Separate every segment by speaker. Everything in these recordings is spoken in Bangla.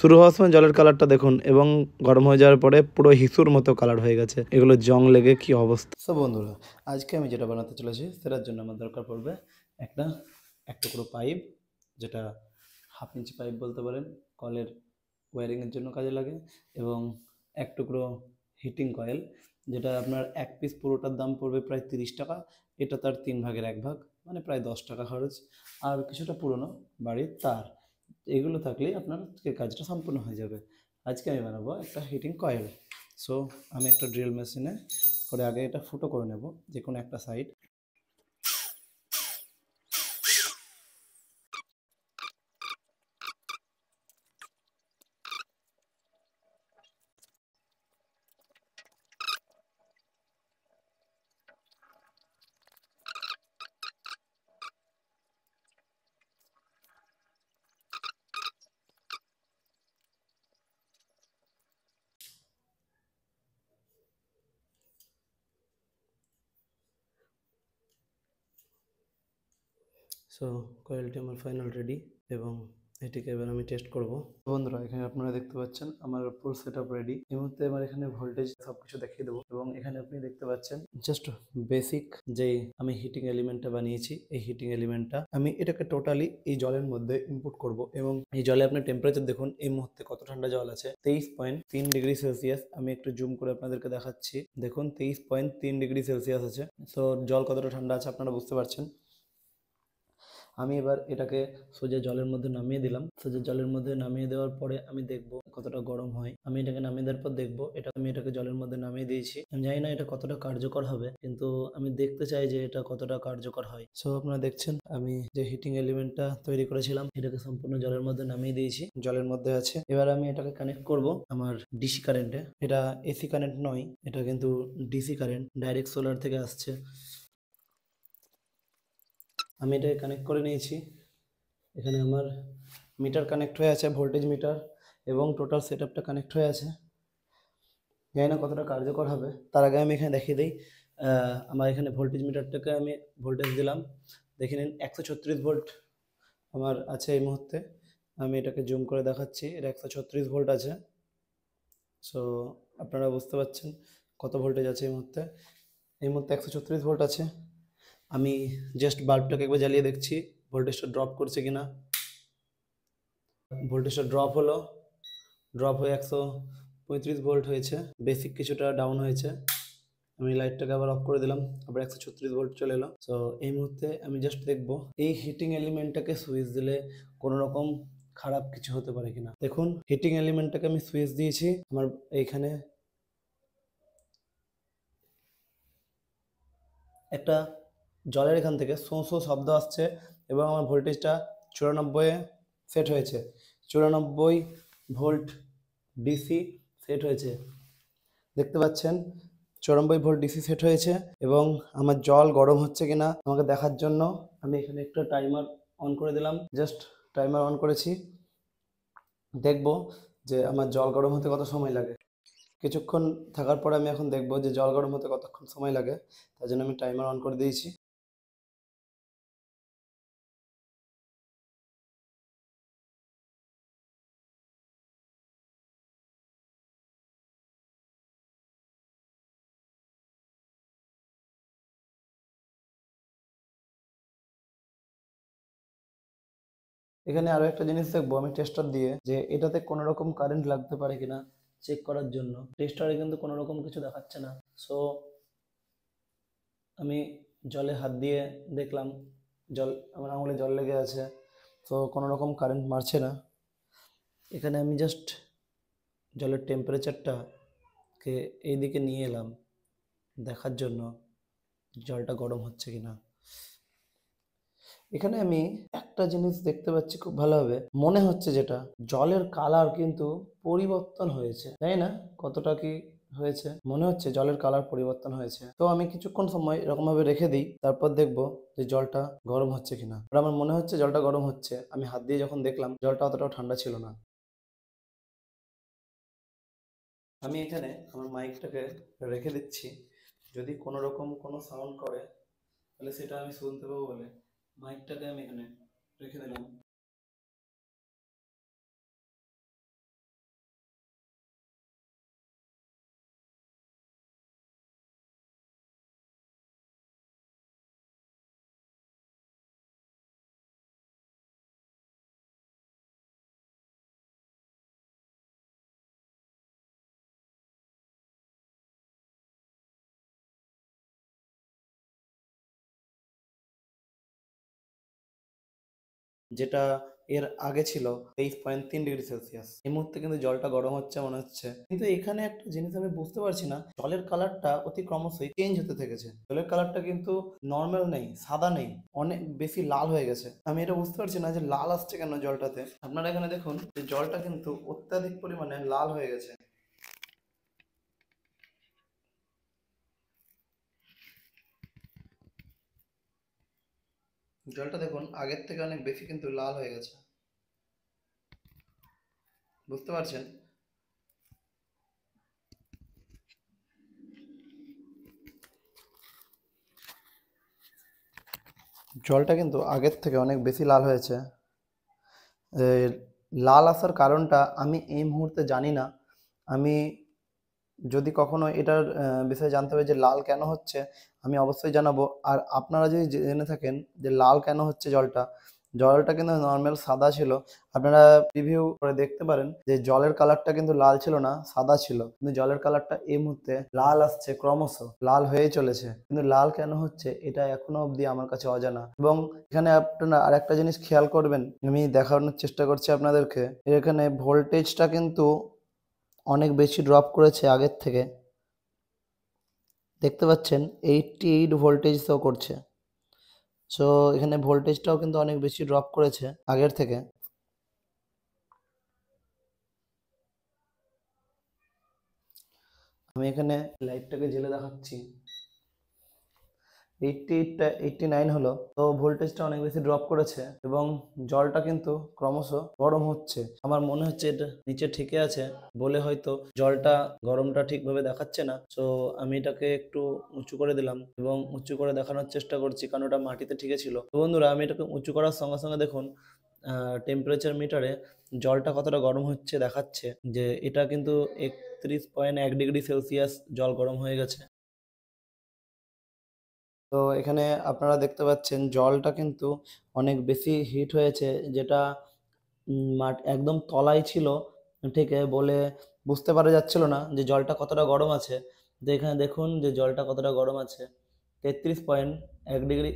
Speaker 1: শুরু হওয়ার সময় জলের কালারটা দেখুন এবং গরম হয়ে যাওয়ার পরে পুরো হিসুর মতো কালার হয়ে গেছে। এগুলো জং লেগে কি অবস্থা। সো বন্ধুরা, আজকে আমি যেটা বানাতে চলেছি সেটার জন্য আমার দরকার পড়বে একটা এক টুকরো পাইপ, যেটা হাফ ইঞ্চি পাইপ বলতে পারেন, কলের ওয়্যারিংয়ের জন্য কাজে লাগে, এবং এক টুকরো হিটিং কয়েল, যেটা আপনার এক পিস পুরোটার দাম পড়বে প্রায় 30 টাকা। এটা তার 3 ভাগের 1 ভাগ, মানে প্রায় 10 টাকা খরচ। আর কিছুটা পুরনো বাড়ির তার, এগুলো থাকলেই আপনার কাজটা সম্পূর্ণ হয়ে যাবে। আজকে আমি বানাবো একটা হিটিং কয়েল। সো আমি একটা ড্রিল মেশিনে করে আগে এটা ফুটো করে নেব যে কোনো একটা সাইড। সো কয়েলটি আমার ফাইনাল রেডি, এবং এটিকে এবার আমি টেস্ট করব। বন্ধুরা, এখানে আপনারা দেখতে পাচ্ছেন আমার ফুল সেট আপ রেডি। এই মুহূর্তে আমার এখানে ভোল্টেজ সবকিছু দেখিয়ে দেবো, এবং এখানে আপনি দেখতে পাচ্ছেন জাস্ট বেসিক যে আমি হিটিং এলিমেন্টটা বানিয়েছি। এই হিটিং এলিমেন্টটা আমি এটাকে টোটালি এই জলের মধ্যে ইনপুট করব, এবং এই জলে আপনার টেম্পারেচার দেখুন এই মুহূর্তে কত ঠান্ডা জল আছে, 23.3 ডিগ্রি সেলসিয়াস। আমি একটু জুম করে আপনাদেরকে দেখাচ্ছি, দেখুন 23.3 ডিগ্রি সেলসিয়াস আছে। সো জল কতটা ঠান্ডা আছে আপনারা বুঝতে পারছেন। আমি এবার এটাকে সোজা জলের মধ্যে নামিয়ে দিলাম। সোজা জলের মধ্যে নামিয়ে দেওয়ার পরে আমি দেখব কতটা গরম হয়। আমি এটাকে নামিয়ে দেওয়ার পর দেখব আমি এটাকে জলের মধ্যে নামিয়ে দিয়েছি। আমি জানি না এটা কতটা কার্যকর হবে, কিন্তু আমি দেখতে চাই যে এটা কতটা কার্যকর হয়। সো আপনারা দেখছেন আমি যে হিটিং এলিমেন্টটা তৈরি করেছিলাম এটাকে সম্পূর্ণ জলের মধ্যে নামিয়ে দিয়েছি, জলের মধ্যে আছে। এবার আমি এটাকে কানেক্ট করব আমার ডিসি কারেন্টে। এটা এসি কারেন্ট নয়, এটা কিন্তু ডিসি কারেন্ট, ডাইরেক্ট সোলার থেকে আসছে। আমি এটাকে কানেক্ট করে নিয়েছি। এখানে আমার মিটার কানেক্ট হয়ে আছে, ভোল্টেজ মিটার, এবং টোটাল সেট আপটা কানেক্ট হয়ে আছে। জানি না কতটা কার্যকর হবে, তার আগে আমি এখানে দেখিয়ে দিই। আমার এখানে ভোল্টেজ মিটারটাকে আমি ভোল্টেজ দিলাম, দেখে নিন 136 ভোল্ট আমার আছে এই মুহূর্তে। আমি এটাকে জুম করে দেখাচ্ছি, এটা 136 ভোল্ট আছে। সো আপনারা বুঝতে পারছেন কত ভোল্টেজ আছে এই মুহূর্তে। এই মুহূর্তে 136 ভোল্ট আছে। আমি জাস্ট বাল্বটাকে একবার জ্বালিয়ে দেখছি ভোল্টেজটা ড্রপ করছে কিনা। ভোল্টেজটা ড্রপ হয়ে 135 ভোল্ট হয়েছে, বেসিক কিছুটা ডাউন হয়েছে। আমি লাইটটাকে আবার অফ করে দিলাম, আবার 136 ভোল্ট চলে এলো। সো এই মুহূর্তে আমি জাস্ট দেখবো এই হিটিং এলিমেন্টটাকে সুইচ দিলে কোনো রকম খারাপ কিছু হতে পারে কিনা। দেখুন হিটিং এলিমেন্টটাকে আমি সুইচ দিয়েছি, আমার এইখানে একটা জলের এখান থেকে শো শো শব্দ আসছে, এবং আমার ভোল্টেজটা 94-এ সেট হয়েছে। 94 ভোল্ট ডিসি সেট হয়েছে, দেখতে পাচ্ছেন 94 ভোল্ট ডিসি সেট হয়েছে। এবং আমার জল গরম হচ্ছে কিনা আমাকে দেখার জন্য আমি এখানে একটা টাইমার অন করে দিলাম। জাস্ট টাইমার অন করেছি, দেখব যে আমার জল গরম হতে কত সময় লাগে। কিছুক্ষণ থাকার পরে আমি এখন দেখব যে জল গরম হতে কতক্ষণ সময় লাগে, তার জন্য আমি টাইমার অন করে দিয়েছি। এখানে আরো একটা জিনিস দেখবো আমি টেস্টার দিয়ে, যে এটাতে কোনো রকম কারেন্ট লাগতে পারে কিনা চেক করার জন্য। টেস্টারে কিন্তু কোনো রকম কিছু দেখাচ্ছে না। সো আমি জলে হাত দিয়ে দেখলাম, জল আমার আঙুলে জল লেগে আছে, তো কোনো রকম কারেন্ট মারছে না। এখানে আমি জাস্ট জলের টেম্পারেচারটাকে এই দিকে নিয়ে এলাম দেখার জন্য জলটা গরম হচ্ছে কিনা। এখানে আমি একটা জিনিস দেখতে পাচ্ছি খুব ভালোভাবে, মনে হচ্ছে যেটা জলের কালার কিন্তু পরিবর্তন হয়েছে, তাই না? কতটা কি হয়েছে, মনে হচ্ছে জলের কালার পরিবর্তন হয়েছে। তো আমি কিছুক্ষণ সময় এরকম ভাবে রেখে দিই, তারপর দেখবো যে জলটা গরম হচ্ছে কিনা। আর আমার মনে হচ্ছে জলটা গরম হচ্ছে। আমি হাত দিয়ে যখন দেখলাম জলটা অতটাও ঠান্ডা ছিল না। আমি এখানে আমার মাইকটাকে রেখে দিচ্ছি, যদি কোনো রকম কোনো সাউন্ড করে তাহলে সেটা আমি শুনতে পাবো বলে মাইকটাকে আমি এখানে রেখে দিলাম। যেটা এর আগে ছিল 23.3 ডিগ্রি সেলসিয়াস। এই মুহূর্তে কিন্তু জলটা গরম হচ্ছে মনে হচ্ছে, কিন্তু এখানে একটা জিনিস আমি বুঝতে পারছি না, জলের কালারটা অতি ক্রমশই চেঞ্জ হতে থেকেছে। জলের কালারটা কিন্তু নর্মাল নেই, সাদা নেই, অনেক বেশি লাল হয়ে গেছে। আমি এটা বুঝতে পারছি না যে লাল আসছে কেন জলটাতে। আপনারা এখানে দেখুন যে জলটা কিন্তু অত্যাধিক পরিমাণে লাল হয়ে গেছে। জলটা দেখুন আগের থেকে অনেক বেশি কিন্তু লাল হয়ে গেছে, বুঝতে পারছেন? জলটা কিন্তু আগের থেকে অনেক বেশি লাল হয়েছে। লাল আসার কারণটা আমি এই মুহূর্তে জানি না। আমি যদি কখনো এটার বিষয়ে জানতে পারি যে লাল কেন হচ্ছে, আমি অবশ্যই জানাবো। আর আপনারা যদি জেনে থাকেন যে লাল কেন হচ্ছে জলটা, জলটা কিন্তু নর্মাল সাদা ছিল। আপনারা রিভিউ করে দেখতে পারেন যে জলের কালারটা কিন্তু লাল ছিল না, সাদা ছিল। কিন্তু জলের কালারটা এই মুহূর্তে লাল আসছে, ক্রমশ লাল হয়ে চলেছে। কিন্তু লাল কেন হচ্ছে এটা এখনো অবধি আমার কাছে অজানা। এবং এখানে আপনারা আরেকটা জিনিস খেয়াল করবেন, আমি দেখানোর চেষ্টা করছি আপনাদেরকে। এখানে ভোল্টেজটা কিন্তু অনেক বেশি ড্রপ করেছে আগের থেকে। দেখতে পাচ্ছেন 88 ভোল্টেজ শো করছে। সো এখানে ভোল্টেজটাও কিন্তু অনেক বেশি ড্রপ করেছে আগের থেকে। আমি এখানে লাইটটাকে জ্বেলে দেখাচ্ছি। 89 হলো, তো ভোল্টেজটা অনেক বেশি ড্রপ করেছে এবং জলটা কিন্তু ক্রমশ গরম হচ্ছে। আমার মনে হচ্ছে এটা নিচে ঠিকই আছে বলে হয়তো জলটা গরমটা ঠিকভাবে দেখাচ্ছে না। তো আমি এটাকে একটু উঁচু করে দিলাম এবং উঁচু করে দেখানোর চেষ্টা করছি, কারণ ওটা মাটিতে ঠিকই ছিল। তো বন্ধুরা, আমি এটাকে উঁচু করার সঙ্গে সঙ্গে দেখুন টেম্পারেচার মিটারে জলটা কতটা গরম হচ্ছে দেখাচ্ছে যে এটা কিন্তু 31.1 ডিগ্রি সেলসিয়াস জল গরম হয়ে গেছে। তো এখানে আপনারা দেখতে পাচ্ছেন জলটা কিন্তু অনেক বেশি হিট হয়েছে, যেটা মাঠ একদম তলায় ছিল, ঠিক বলে বুঝতে পারা যাচ্ছিল না যে জলটা কতটা গরম আছে। তো এখানে দেখুন যে জলটা কতটা গরম আছে, 33.1 ডিগ্রি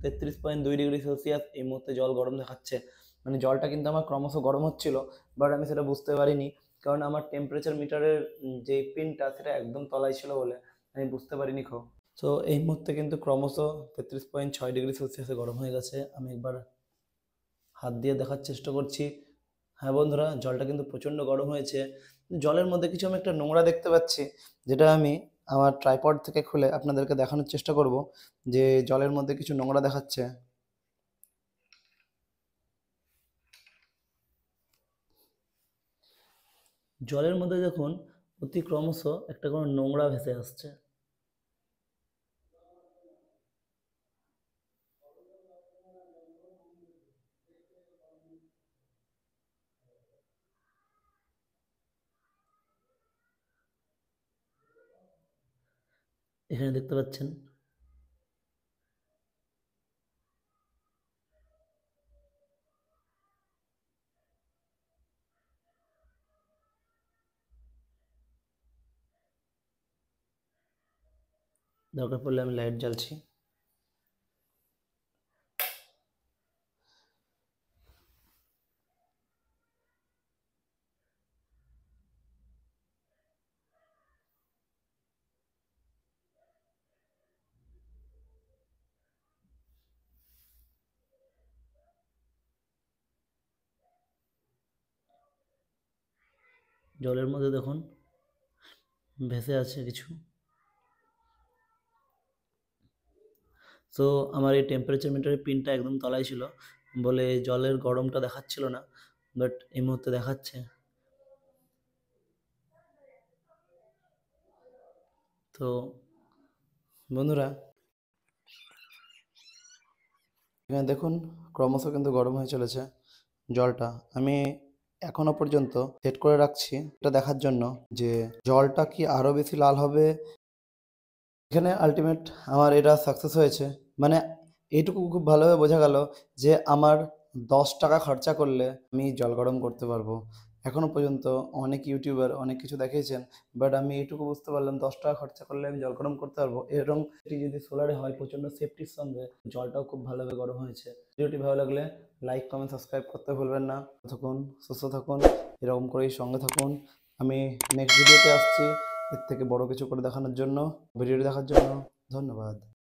Speaker 1: 33.2 ডিগ্রি সেলসিয়াস এই মুহূর্তে জল গরম দেখাচ্ছে। মানে জলটা কিন্তু আমার ক্রমশ গরম হচ্ছিল, বাট আমি সেটা বুঝতে পারিনি, কারণ আমার টেম্পারেচার মিটারের যে পিনটা সেটা একদম তলায় ছিল বলে আমি বুঝতে পারিনি। তো এই মুহূর্তে কিন্তু ক্রমশ 33.6 ডিগ্রি সেলসিয়াসে গরম হয়ে গেছে। আমি একবার হাত দিয়ে দেখার চেষ্টা করছি। হ্যাঁ বন্ধুরা, জলটা কিন্তু প্রচণ্ড গরম হয়েছে। জলের মধ্যে কিছু আমি একটা নোংরা দেখতে পাচ্ছি, যেটা আমি আমার ট্রাইপড থেকে খুলে আপনাদেরকে দেখানোর চেষ্টা করব যে জলের মধ্যে কিছু নোংরা দেখাচ্ছে। জলের মধ্যে দেখুন অতি ক্রমশ একটা কোনো নোংরা ভেসে আসছে। এখানে দেখতে পাচ্ছেন। দরকার পড়লে আমি লাইট জ্বালছি। জলের মধ্যে দেখুন ভেসে আছে কিছু। তো আমার এই টেম্পারেচার মিটারের পিনটা একদম তলায় ছিল বলে জলের গরমটা দেখাচ্ছিল না, বাট এই মুহূর্তে দেখাচ্ছে। তো বন্ধুরা, এখানে দেখুন ক্রমশ কিন্তু গরম হয়ে চলেছে জলটা। আমি এখনো পর্যন্ত সেট করে রাখছি এটা দেখার জন্য যে জলটা কি আরও বেশি লাল হবে। এখানে আলটিমেট আমার এটা সাকসেস হয়েছে। মানে এইটুকু খুব ভালোভাবে বোঝা গেল যে আমার 10 টাকা খরচা করলে আমি জল গরম করতে পারবো। এখনো পর্যন্ত অনেক ইউটিউবার অনেক কিছু দেখিয়েছেন, বাট আমি এইটুকু বুঝতে পারলাম 10 টাকা খরচা করলে আমি জল গরম করতে পারবো, এবং এটি যদি সোলারে হয় প্রচণ্ড সেফটির সঙ্গে জলটাও খুব ভালোভাবে গরম হয়েছে। ভিডিওটি ভালো লাগলে লাইক কমেন্ট সাবস্ক্রাইব করতে ভুলবেন না। ততক্ষণ সুস্থ থাকুন, এরকম করেই সঙ্গে থাকুন। আমি নেক্সট ভিডিওতে আসছি এর থেকে বড় কিছু করে দেখানোর জন্য। ভিডিওটি দেখার জন্য ধন্যবাদ।